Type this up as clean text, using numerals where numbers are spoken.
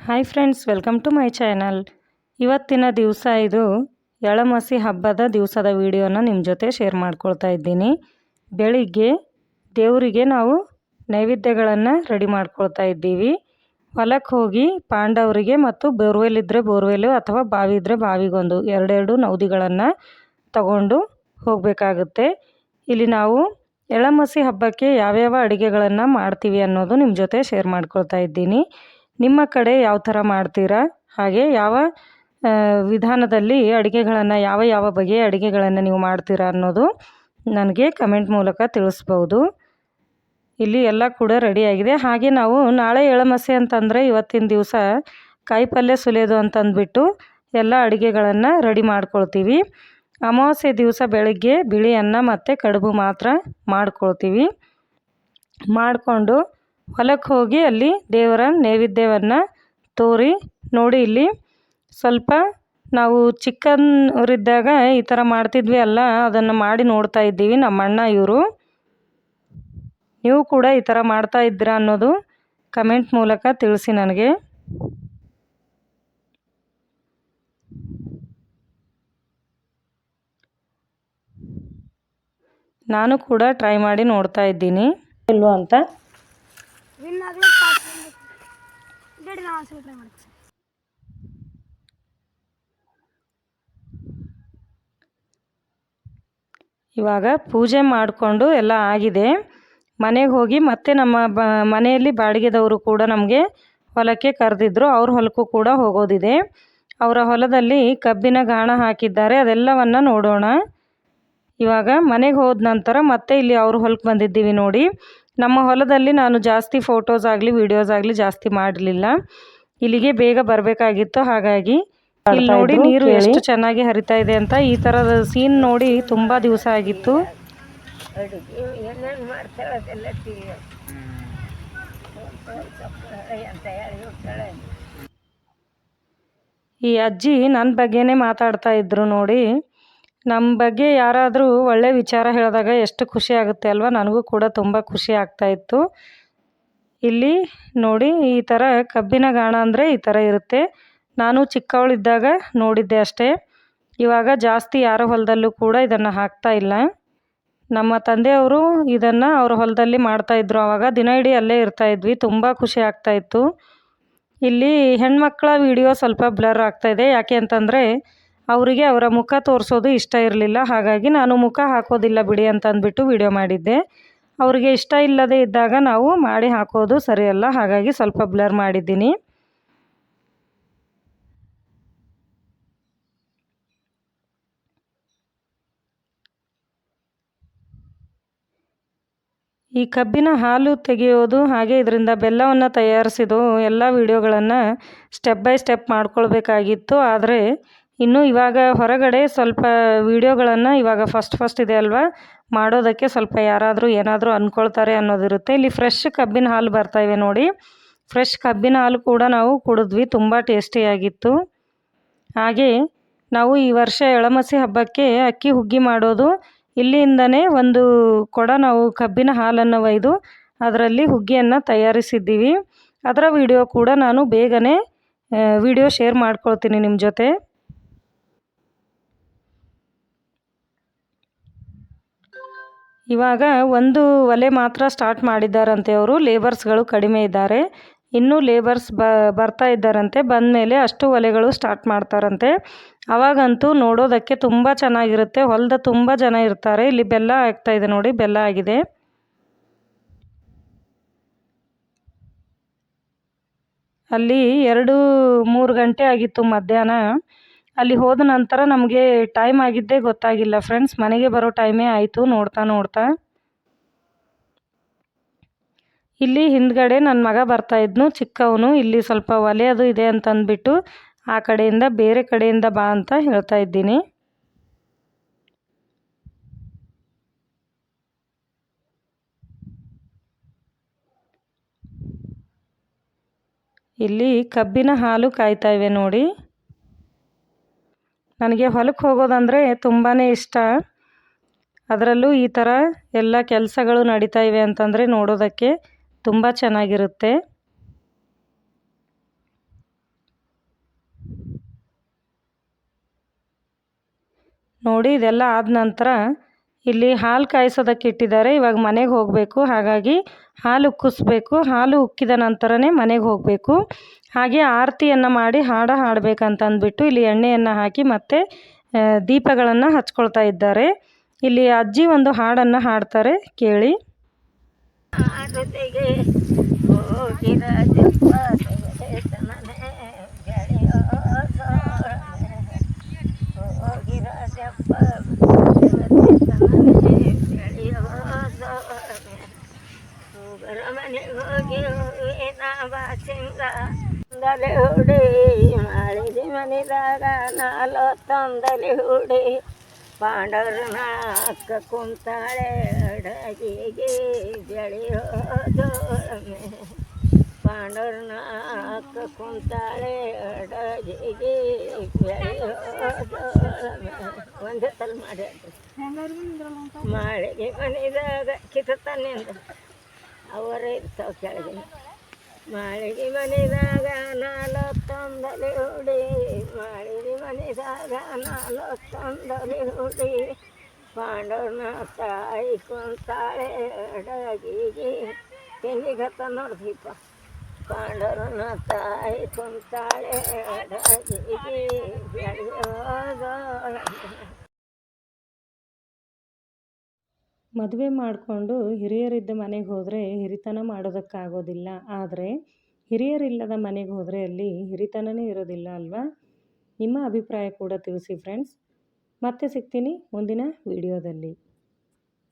Hi friends, welcome to my channel. ಇವತ್ತಿನ ದಿವಸ ಇದು ಎಳಮಸಿ ಹಬ್ಬದ ದಿವಸದ ವಿಡಿಯೋನ ನಿಮ್ಮ ಜೊತೆ ಶೇರ್ ಮಾಡ್ಕೊಳ್ತಾ ಇದ್ದೀನಿ. ಬೆಳಿಗ್ಗೆ ದೇವರಿಗೆ ನಾವು ನೈವೇದ್ಯಗಳನ್ನು ರೆಡಿ ಮಾಡ್ಕೊಳ್ತಾ ಇದ್ದೀವಿ. ಹೊಲಕ್ಕೆ ಹೋಗಿ ಪಾಂಡವರಿಗೆ ಮತ್ತು ಬೋರ್ವೆಲ್ ಇದ್ದರೆ ಬೋರ್ವೆಲು ಅಥವಾ ಬಾವಿ ಇದ್ದರೆ ಬಾವಿಗೊಂದು ಎರಡೆರಡು ನೌದಿಗಳನ್ನು ತಗೊಂಡು ಹೋಗಬೇಕಾಗುತ್ತೆ. ಇಲ್ಲಿ ನಾವು ಎಳಮಸಿ ಹಬ್ಬಕ್ಕೆ ಯಾವ್ಯಾವ ಅಡುಗೆಗಳನ್ನು ಮಾಡ್ತೀವಿ ಅನ್ನೋದು ನಿಮ್ಮ ಜೊತೆ ಶೇರ್ ಮಾಡ್ಕೊಳ್ತಾ ಇದ್ದೀನಿ. ನಿಮ್ಮ ಕಡೆ ಯಾವ ಥರ ಮಾಡ್ತೀರಾ, ಹಾಗೆ ಯಾವ ವಿಧಾನದಲ್ಲಿ ಅಡುಗೆಗಳನ್ನು ಯಾವ ಬಗೆಯ ಅಡುಗೆಗಳನ್ನು ನೀವು ಮಾಡ್ತೀರಾ ಅನ್ನೋದು ನನಗೆ ಕಮೆಂಟ್ ಮೂಲಕ ತಿಳಿಸ್ಬೋದು. ಇಲ್ಲಿ ಎಲ್ಲ ಕೂಡ ರೆಡಿಯಾಗಿದೆ. ಹಾಗೆ ನಾವು ನಾಳೆ ಎಳಮಸಿ ಅಂತಂದರೆ ಇವತ್ತಿನ ದಿವಸ ಕಾಯಿ ಪಲ್ಯ ಸುಲಿಯೋದು ಅಂತಂದ್ಬಿಟ್ಟು ಎಲ್ಲ ಅಡುಗೆಗಳನ್ನು ರೆಡಿ ಮಾಡ್ಕೊಳ್ತೀವಿ. ಅಮಾವಾಸ್ಯೆ ದಿವಸ ಬೆಳಗ್ಗೆ ಬಿಳಿ ಅನ್ನ ಮತ್ತು ಕಡುಬು ಮಾತ್ರ ಮಾಡ್ಕೊಳ್ತೀವಿ. ಮಾಡಿಕೊಂಡು ಹೊಲಕ್ಕೆ ಹೋಗಿ ಅಲ್ಲಿ ದೇವರ ನೈವೇದ್ಯವನ್ನು ತೋರಿ ನೋಡಿ. ಇಲ್ಲಿ ಸ್ವಲ್ಪ ನಾವು ಚಿಕ್ಕವರಿದ್ದಾಗ ಈ ಥರ ಮಾಡ್ತಿದ್ವಿ ಅಲ್ಲ, ಅದನ್ನು ಮಾಡಿ ನೋಡ್ತಾ ಇದ್ದೀವಿ ನಮ್ಮ ಅಣ್ಣ ಇವರು. ನೀವು ಕೂಡ ಈ ಥರ ಮಾಡ್ತಾ ಇದ್ದೀರಾ ಅನ್ನೋದು ಕಮೆಂಟ್ ಮೂಲಕ ತಿಳಿಸಿ ನನಗೆ. ನಾನು ಕೂಡ ಟ್ರೈ ಮಾಡಿ ನೋಡ್ತಾ ಇದ್ದೀನಿ ಇಲ್ವೋ ಅಂತ. ಇವಾಗ ಪೂಜೆ ಮಾಡಿಕೊಂಡು ಎಲ್ಲ ಆಗಿದೆ. ಮನೆಗೆ ಹೋಗಿ ಮತ್ತೆ ನಮ್ಮ ಮನೆಯಲ್ಲಿ ಬಾಡಿಗೆದವರು ಕೂಡ ನಮಗೆ ಹೊಲಕ್ಕೆ ಕರೆದಿದ್ರು. ಅವ್ರ ಹೊಲಕ್ಕೂ ಕೂಡ ಹೋಗೋದಿದೆ. ಅವರ ಹೊಲದಲ್ಲಿ ಕಬ್ಬಿನ ಗಾಣ ಹಾಕಿದ್ದಾರೆ, ಅದೆಲ್ಲವನ್ನು ನೋಡೋಣ. ಇವಾಗ ಮನೆಗೆ ಹೋದ ನಂತರ ಮತ್ತೆ ಇಲ್ಲಿ ಅವ್ರ ಹೊಲಕ್ಕೆ ಬಂದಿದ್ದೀವಿ ನೋಡಿ. ನಮ್ಮ ಹೊಲದಲ್ಲಿ ನಾನು ಜಾಸ್ತಿ ಫೋಟೋಸ್ ಆಗಲಿ ವಿಡಿಯೋಸ್ ಆಗಲಿ ಜಾಸ್ತಿ ಮಾಡಲಿಲ್ಲ. ಇಲ್ಲಿಗೆ ಬೇಗ ಬರಬೇಕಾಗಿತ್ತು. ಹಾಗಾಗಿ ಇಲ್ಲಿ ನೋಡಿ ನೀರು ಎಷ್ಟು ಚೆನ್ನಾಗಿ ಹರಿತಾ ಇದೆ ಅಂತ. ಈ ಥರದ ಸೀನ್ ನೋಡಿ ತುಂಬ ದಿವಸ ಆಗಿತ್ತು. ಈ ಅಜ್ಜಿ ನನ್ನ ಬಗ್ಗೆನೇ ಮಾತಾಡ್ತಾ ಇದ್ರು ನೋಡಿ. ನಮ್ಮ ಬಗ್ಗೆ ಯಾರಾದರೂ ಒಳ್ಳೆ ವಿಚಾರ ಹೇಳಿದಾಗ ಎಷ್ಟು ಖುಷಿ ಆಗುತ್ತೆ ಅಲ್ವಾ. ನನಗೂ ಕೂಡ ತುಂಬ ಖುಷಿ ಆಗ್ತಾಯಿತ್ತು. ಇಲ್ಲಿ ನೋಡಿ ಈ ಥರ ಕಬ್ಬಿನ ಗಾಣ ಅಂದರೆ ಈ ಥರ ಇರುತ್ತೆ. ನಾನು ಚಿಕ್ಕವಳಿದ್ದಾಗ ನೋಡಿದ್ದೆ ಅಷ್ಟೇ. ಇವಾಗ ಜಾಸ್ತಿ ಯಾರ ಹೊಲದಲ್ಲೂ ಕೂಡ ಇದನ್ನು ಹಾಕ್ತಾ ಇಲ್ಲ. ನಮ್ಮ ತಂದೆಯವರು ಇದನ್ನು ಅವ್ರ ಹೊಲದಲ್ಲಿ ಮಾಡ್ತಾಯಿದ್ರು. ಆವಾಗ ದಿನ ಇಡೀ ಅಲ್ಲೇ ಇರ್ತಾಯಿದ್ವಿ. ತುಂಬ ಖುಷಿ ಆಗ್ತಾಯಿತ್ತು. ಇಲ್ಲಿ ಹೆಣ್ಮಕ್ಳ ವಿಡಿಯೋ ಸ್ವಲ್ಪ ಬ್ಲರ್ ಆಗ್ತಾಯಿದೆ. ಯಾಕೆ ಅಂತಂದರೆ ಅವರಿಗೆ ಅವರ ಮುಖ ತೋರಿಸೋದು ಇಷ್ಟ ಇರಲಿಲ್ಲ. ಹಾಗಾಗಿ ನಾನು ಮುಖ ಹಾಕೋದಿಲ್ಲ ಬಿಡಿ ಅಂತಂದ್ಬಿಟ್ಟು ವಿಡಿಯೋ ಮಾಡಿದ್ದೆ. ಅವರಿಗೆ ಇಷ್ಟ ಇಲ್ಲದೆ ಇದ್ದಾಗ ನಾವು ಮಾಡಿ ಹಾಕೋದು ಸರಿಯಲ್ಲ. ಹಾಗಾಗಿ ಸ್ವಲ್ಪ ಬ್ಲರ್ ಮಾಡಿದ್ದೀನಿ. ಈ ಕಬ್ಬಿನ ಹಾಲು ತೆಗೆಯೋದು ಹಾಗೆ ಇದರಿಂದ ಬೆಲ್ಲವನ್ನು ತಯಾರಿಸಿದ್ದು ಎಲ್ಲ ವಿಡಿಯೋಗಳನ್ನು ಸ್ಟೆಪ್ ಬೈ ಸ್ಟೆಪ್ ಮಾಡ್ಕೊಳ್ಬೇಕಾಗಿತ್ತು. ಆದರೆ ಇನ್ನು ಇವಾಗ ಹೊರಗಡೆ ಸ್ವಲ್ಪ ವಿಡಿಯೋಗಳನ್ನು ಇವಾಗ ಫಸ್ಟ್ ಇದೆ ಅಲ್ವಾ, ಮಾಡೋದಕ್ಕೆ ಸ್ವಲ್ಪ ಯಾರಾದರೂ ಏನಾದರೂ ಅಂದ್ಕೊಳ್ತಾರೆ ಅನ್ನೋದಿರುತ್ತೆ. ಇಲ್ಲಿ ಫ್ರೆಶ್ ಕಬ್ಬಿನ ಹಾಲು ಬರ್ತಾಯಿವೆ ನೋಡಿ. ಫ್ರೆಶ್ ಕಬ್ಬಿನ ಹಾಲು ಕೂಡ ನಾವು ಕುಡಿದ್ವಿ. ತುಂಬ ಟೇಸ್ಟಿಯಾಗಿತ್ತು. ಹಾಗೆ ನಾವು ಈ ವರ್ಷ ಎಳಮಸಿ ಹಬ್ಬಕ್ಕೆ ಅಕ್ಕಿ ಹುಗ್ಗಿ ಮಾಡೋದು. ಇಲ್ಲಿಂದನೇ ಒಂದು ಕೊಡ ನಾವು ಕಬ್ಬಿನ ಹಾಲನ್ನು ಒಯ್ದು ಅದರಲ್ಲಿ ಹುಗ್ಗಿಯನ್ನು ತಯಾರಿಸಿದ್ದೀವಿ. ಅದರ ವಿಡಿಯೋ ಕೂಡ ನಾನು ಬೇಗನೆ ವಿಡಿಯೋ ಶೇರ್ ಮಾಡ್ಕೊಳ್ತೀನಿ ನಿಮ್ಮ ಜೊತೆ. ಇವಾಗ ಒಂದು ಒಲೆ ಮಾತ್ರ ಸ್ಟಾರ್ಟ್ ಮಾಡಿದ್ದಾರಂತೆ ಅವರು. ಲೇಬರ್ಸ್ಗಳು ಕಡಿಮೆ ಇದ್ದಾರೆ. ಇನ್ನೂ ಲೇಬರ್ಸ್ ಬರ್ತಾ ಇದ್ದಾರಂತೆ. ಬಂದ ಮೇಲೆ ಅಷ್ಟು ಒಲೆಗಳು ಸ್ಟಾರ್ಟ್ ಮಾಡ್ತಾರಂತೆ. ಅವಾಗಂತೂ ನೋಡೋದಕ್ಕೆ ತುಂಬ ಚೆನ್ನಾಗಿರುತ್ತೆ. ಹೊಲದ ತುಂಬ ಜನ ಇರ್ತಾರೆ. ಇಲ್ಲಿ ಬೆಲ್ಲ ಆಗ್ತಾಯಿದೆ ನೋಡಿ, ಬೆಲ್ಲ ಆಗಿದೆ. ಅಲ್ಲಿ 2-3 ಗಂಟೆ ಆಗಿತ್ತು ಮಧ್ಯಾಹ್ನ. ಅಲ್ಲಿ ಹೋದ ನಂತರ ನಮಗೆ ಟೈಮ್ ಆಗಿದ್ದೇ ಗೊತ್ತಾಗಿಲ್ಲ ಫ್ರೆಂಡ್ಸ್. ಮನೆಗೆ ಬರೋ ಟೈಮೇ ಆಯಿತು ನೋಡ್ತಾ. ಇಲ್ಲಿ ಹಿಂದ್ಗಡೆ ನನ್ನ ಮಗ ಬರ್ತಾಯಿದ್ನು, ಚಿಕ್ಕವನು. ಇಲ್ಲಿ ಸ್ವಲ್ಪ ಒಲೆ ಅದು ಇದೆ ಅಂತಂದ್ಬಿಟ್ಟು ಆ ಕಡೆಯಿಂದ ಬೇರೆ ಕಡೆಯಿಂದ ಬಾ ಅಂತ ಹೇಳ್ತಾ ಇದ್ದೀನಿ. ಇಲ್ಲಿ ಕಬ್ಬಿನ ಹಾಲು ಕಾಯ್ತಾ ಇವೆ ನೋಡಿ. ನನಗೆ ಹೊಲಕ್ಕೆ ಹೋಗೋದಂದರೆ ತುಂಬಾ ಇಷ್ಟ. ಅದರಲ್ಲೂ ಈ ಥರ ಎಲ್ಲ ಕೆಲಸಗಳು ನಡೀತಾ ಇವೆ ಅಂತಂದರೆ ನೋಡೋದಕ್ಕೆ ತುಂಬ ಚೆನ್ನಾಗಿರುತ್ತೆ. ನೋಡಿ ಇದೆಲ್ಲ ಆದ ನಂತರ ಇಲ್ಲಿ ಹಾಲು ಕಾಯಿಸೋದಕ್ಕೆ ಇಟ್ಟಿದ್ದಾರೆ. ಇವಾಗ ಮನೆಗೆ ಹೋಗಬೇಕು, ಹಾಗಾಗಿ ಹಾಲು ಉಕ್ಕಿಸ್ಬೇಕು. ಹಾಲು ಉಕ್ಕಿದ ನಂತರನೇ ಮನೆಗೆ ಹೋಗಬೇಕು. ಹಾಗೆ ಆರತಿಯನ್ನು ಮಾಡಿ ಹಾಡಬೇಕಂತಂದ್ಬಿಟ್ಟು ಇಲ್ಲಿ ಎಣ್ಣೆಯನ್ನು ಹಾಕಿ ಮತ್ತೆ ದೀಪಗಳನ್ನು ಹಚ್ಕೊಳ್ತಾ ಇದ್ದಾರೆ. ಇಲ್ಲಿ ಅಜ್ಜಿ ಒಂದು ಹಾಡನ್ನು ಹಾಡ್ತಾರೆ, ಕೇಳಿ. ಹುಡಿ ಮಾಡಿದ ಮನಿದಾಗ ನಾಲೊತ್ತೊಂದಲಿ ಹುಡಿ ಪಾಂಡವ್ರನ ಅಕ್ಕ ಕುಂತಾಳೆ ಅಡಗಿಗೆ ಬೆಳೆಯೋದು ಪಾಂಡವ್ರನ ಅಕ್ಕ ಕುಂತಾಳೆ ಅಡಗಿಗೆ ಬೆಳೆಯೋದು ಒಂದೇ ತಲೆ ಮಾಡಿ ಮಾಳಿಗೆ ಮನಿದಾಗ ಕಿತ್ತನಿಂದ ಅವರೇ ಇರ್ತಾವೆ ಕೆಳಗಿನ ಮಾಳಿಗೆ ಮನಿದಾಗ ನಾಲೊತ್ತೊಂದಲಿ ಹುಡಿ ಮಾಳಿಗೆ ಮನಿದಾಗ ನಾಲೊತ್ತೊಂದಲಿ ಹುಡಿ ಪಾಂಡವ್ರನ ತಾಯಿ ಕುಂತಾಳೆ ಅಡಗಿಗೆ ತೆಂಗಿಗತ್ತ ನೋಡ್ದೀಪ ಪಾಂಡವ್ರನ ತಾಯಿ ಕುಂತಾಳೆ ಅಡಗಿಗೆ ಬೆಳೆಯೋದು. ಮದುವೆ ಮಾಡಿಕೊಂಡು ಹಿರಿಯರಿದ್ದ ಮನೆಗೆ ಹೋದರೆ ಹಿರಿತನ ಮಾಡೋದಕ್ಕಾಗೋದಿಲ್ಲ. ಆದರೆ ಹಿರಿಯರಿಲ್ಲದ ಮನೆಗೆ ಹೋದರೆ ಅಲ್ಲಿ ಹಿರಿತನವೇ ಇರೋದಿಲ್ಲ ಅಲ್ವಾ? ನಿಮ್ಮ ಅಭಿಪ್ರಾಯ ಕೂಡ ತಿಳಿಸಿ ಫ್ರೆಂಡ್ಸ್. ಮತ್ತೆ ಸಿಗ್ತೀನಿ ಮುಂದಿನ ವಿಡಿಯೋದಲ್ಲಿ.